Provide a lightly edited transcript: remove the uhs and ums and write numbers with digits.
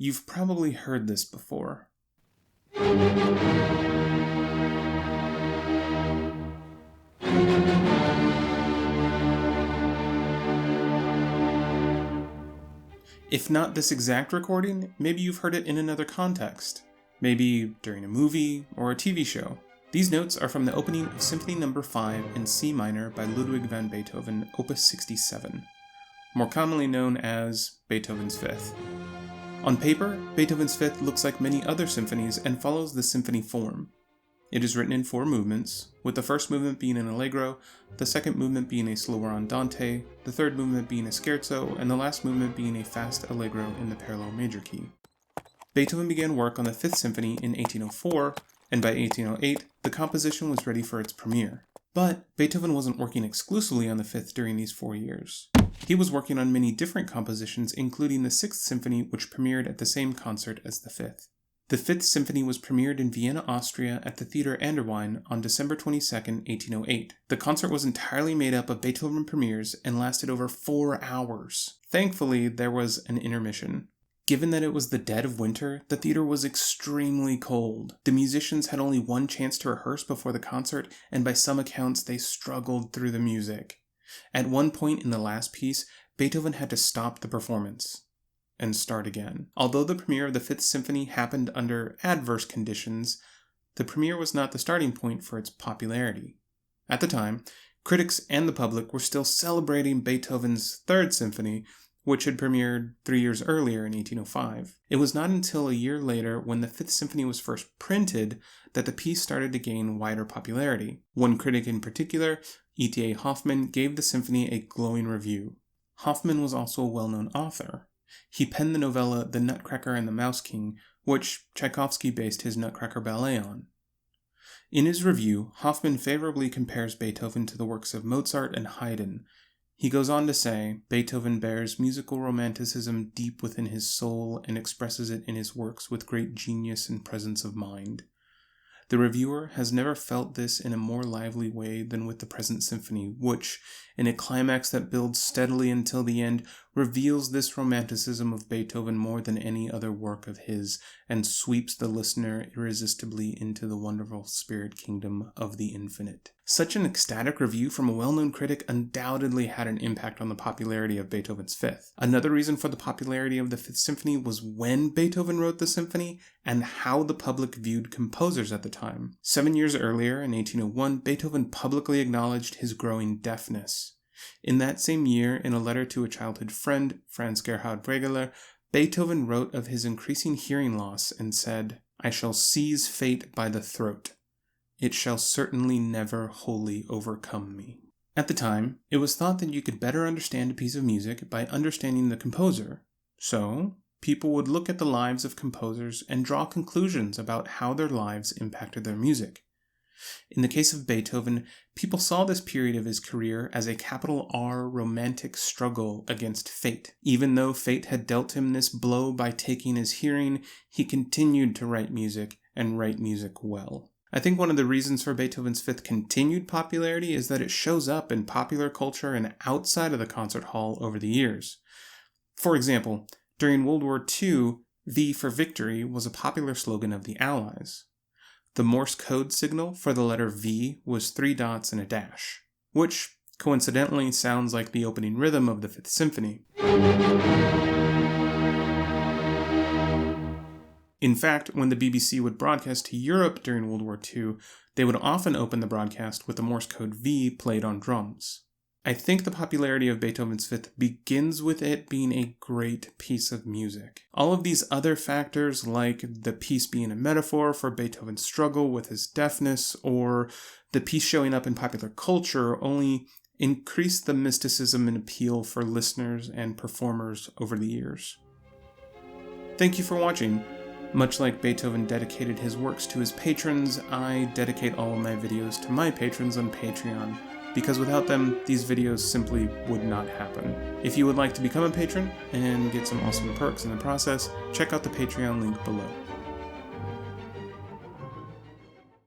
You've probably heard this before. If not this exact recording, maybe you've heard it in another context. Maybe during a movie or a TV show. These notes are from the opening of Symphony No. 5 in C minor by Ludwig van Beethoven, Opus 67, more commonly known as Beethoven's Fifth. On paper, Beethoven's Fifth looks like many other symphonies and follows the symphony form. It is written in 4 movements, with the first movement being an Allegro, the second movement being a slower andante, the third movement being a scherzo, and the last movement being a fast Allegro in the parallel major key. Beethoven began work on the Fifth Symphony in 1804, and by 1808, the composition was ready for its premiere. But Beethoven wasn't working exclusively on the Fifth during these 4 years. He was working on many different compositions, including the Sixth Symphony, which premiered at the same concert as the Fifth. The Fifth Symphony was premiered in Vienna, Austria at the Theater an der Wein on December 22, 1808. The concert was entirely made up of Beethoven premieres and lasted over 4 hours. Thankfully, there was an intermission. Given that it was the dead of winter, the theater was extremely cold. The musicians had only one chance to rehearse before the concert, and by some accounts they struggled through the music. At one point in the last piece, Beethoven had to stop the performance and start again. Although the premiere of the Fifth Symphony happened under adverse conditions, the premiere was not the starting point for its popularity. At the time, critics and the public were still celebrating Beethoven's Third Symphony, which had premiered 3 years earlier in 1805. It was not until a year later, when the Fifth Symphony was first printed, that the piece started to gain wider popularity. One critic in particular, ETA Hoffmann, gave the symphony a glowing review. Hoffmann was also a well-known author. He penned the novella The Nutcracker and the Mouse King, which Tchaikovsky based his Nutcracker ballet on. In his review, Hoffmann favorably compares Beethoven to the works of Mozart and Haydn. He goes on to say, Beethoven bears musical romanticism deep within his soul and expresses it in his works with great genius and presence of mind. The reviewer has never felt this in a more lively way than with the present symphony, which, in a climax that builds steadily until the end, reveals this romanticism of Beethoven more than any other work of his, and sweeps the listener irresistibly into the wonderful spirit kingdom of the infinite. Such an ecstatic review from a well-known critic undoubtedly had an impact on the popularity of Beethoven's Fifth. Another reason for the popularity of the Fifth Symphony was when Beethoven wrote the symphony and how the public viewed composers at the time. 7 years earlier, in 1801, Beethoven publicly acknowledged his growing deafness. In that same year, in a letter to a childhood friend, Franz Gerhard Bregeler, Beethoven wrote of his increasing hearing loss and said, "I shall seize fate by the throat. It shall certainly never wholly overcome me." At the time, it was thought that you could better understand a piece of music by understanding the composer. So, people would look at the lives of composers and draw conclusions about how their lives impacted their music. In the case of Beethoven, people saw this period of his career as a capital R romantic struggle against fate. Even though fate had dealt him this blow by taking his hearing, he continued to write music, and write music well. I think one of the reasons for Beethoven's Fifth continued popularity is that it shows up in popular culture and outside of the concert hall over the years. For example, during World War II, V for Victory was a popular slogan of the Allies. The Morse code signal for the letter V was 3 dots and a dash, which coincidentally sounds like the opening rhythm of the Fifth Symphony. In fact, when the BBC would broadcast to Europe during World War II, they would often open the broadcast with the Morse code V played on drums. I think the popularity of Beethoven's Fifth begins with it being a great piece of music. All of these other factors, like the piece being a metaphor for Beethoven's struggle with his deafness, or the piece showing up in popular culture, only increase the mysticism and appeal for listeners and performers over the years. Thank you for watching. Much like Beethoven dedicated his works to his patrons, I dedicate all of my videos to my patrons on Patreon, because without them, these videos simply would not happen. If you would like to become a patron and get some awesome perks in the process, check out the Patreon link below.